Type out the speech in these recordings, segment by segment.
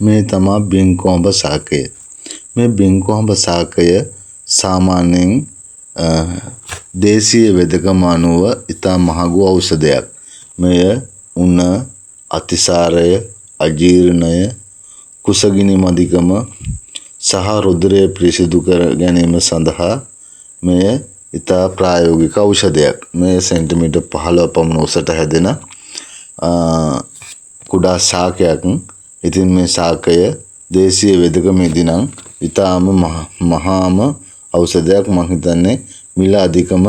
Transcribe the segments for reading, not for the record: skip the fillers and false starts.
මේ තමයි බින්කොඹ ශාකය. මේ බින්කොඹ ශාකය සාමාන්‍යයෙන් දේශීය වෙදකම අනුව ඉතා මහඟු ඖෂධයක්. මෙය උණ, අතිසාරය, අජීර්ණය, කුසගිනි මදිකම සහ රුධිරය පිරිසිදු කර ගැනීම සඳහා මෙය ඉතා ප්‍රායෝගික ඖෂධයක්. මෙය සෙන්ටිමීටර් 15 පමණ උසට හැදෙන කුඩා ශාකයක්. ඉතින් මේ ශාකය දේශීය වෙදකමේදී නම් ඉතාම මහාම ඖෂධයක්. මම හිතන්නේ මිල අධිකම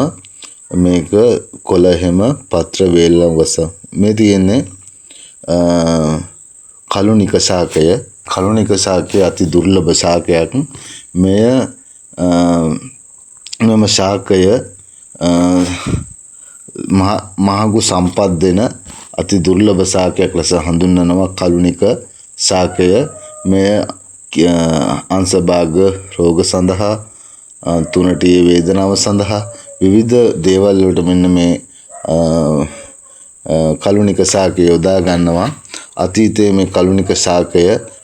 මේක කොළ හැම පත්‍ර වේලවස. මේ තියෙන්නේ කලුනික ශාකය. කලුනික ශාකය අති දුර්ලභ ශාකයක්. මෙම ශාකය මහඟු සම්පත් දෙන අති දුර්ලභ ශාකයක් ලෙස හඳුන්වනවා කලුනික ශාකය. මෙය අංශභාග රෝග සඳහා, තුනටියේ වේදනාව සඳහා විවිධ දේවල් වලට මෙන්න මේ කලුනික ශාකය යොදා ගන්නවා. අතීතයේ මේ කලුනික ශාකය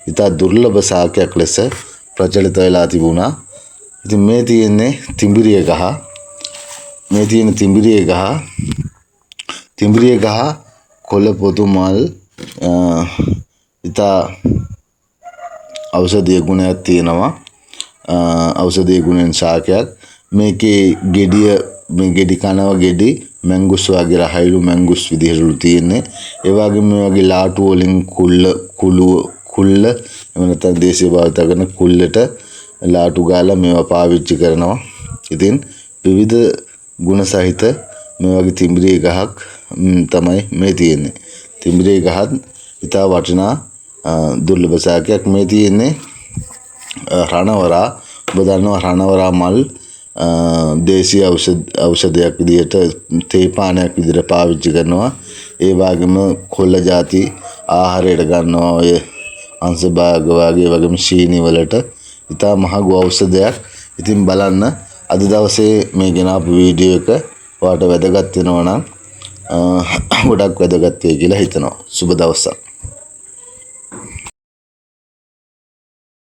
ඉතා දුර්ලභ ශාකයක් ලෙස ප්‍රචලිත වෙලා තිබුණා. ඉතින් මේ තියෙන්නේ තිඹිරිය ගහ. මේ තියෙන තිඹිරිය ගහ. තිඹිරිය ගහ කොළ පොතු මල් ඉතා ඖෂධීය ගුණයක් තියෙනවා. ඖෂධීය ගුණෙන් ශාකයක්. මේකේ ගෙඩිය, මේ ගෙඩි කනවා ගෙඩි මැංගුස් වගේ රහයිලු මැංගුස් විදිහටලු තියෙන්නේ. ඒ වගේම මේ වගේ ලාටු වලින් කුල්ල එහෙම නැත්නම් දේශීය භාවිත කරන කුල්ලට ලාටු ගාලා මේවා පාවිච්චි කරනවා. ඉතින් විවිධ ගුණ සහිත මේ වගේ තිඹිරිය ගහක් තමයි මේ තියෙන්නේ. තිඹිරිය ගහත් ඉතා වටිනා දුර්ලභ ශාකයක්. මේ තියෙන්නේ රණවරා. ඔබ දන්නවා රණවරා මල් දේශීය ඖෂධයක් විදිහට තේ පානයක් විදිහට පාවිච්චි කරනවා. ඒ වගේම කොළ ಜಾති ආහාරයට ගන්නවා. ඔය අංශභාග වගේම ශීනි වලට ඉතා මහඟු ඖෂධයක්. ඉතින් බලන්න අද දවසේ මේ ගෙනාපු වීඩියෝ එක ඔයාලට වැදගත් වෙනවා නම් ගොඩක් වැදගත් වෙයි කියලා හිතනවා. සුබ දවසක්.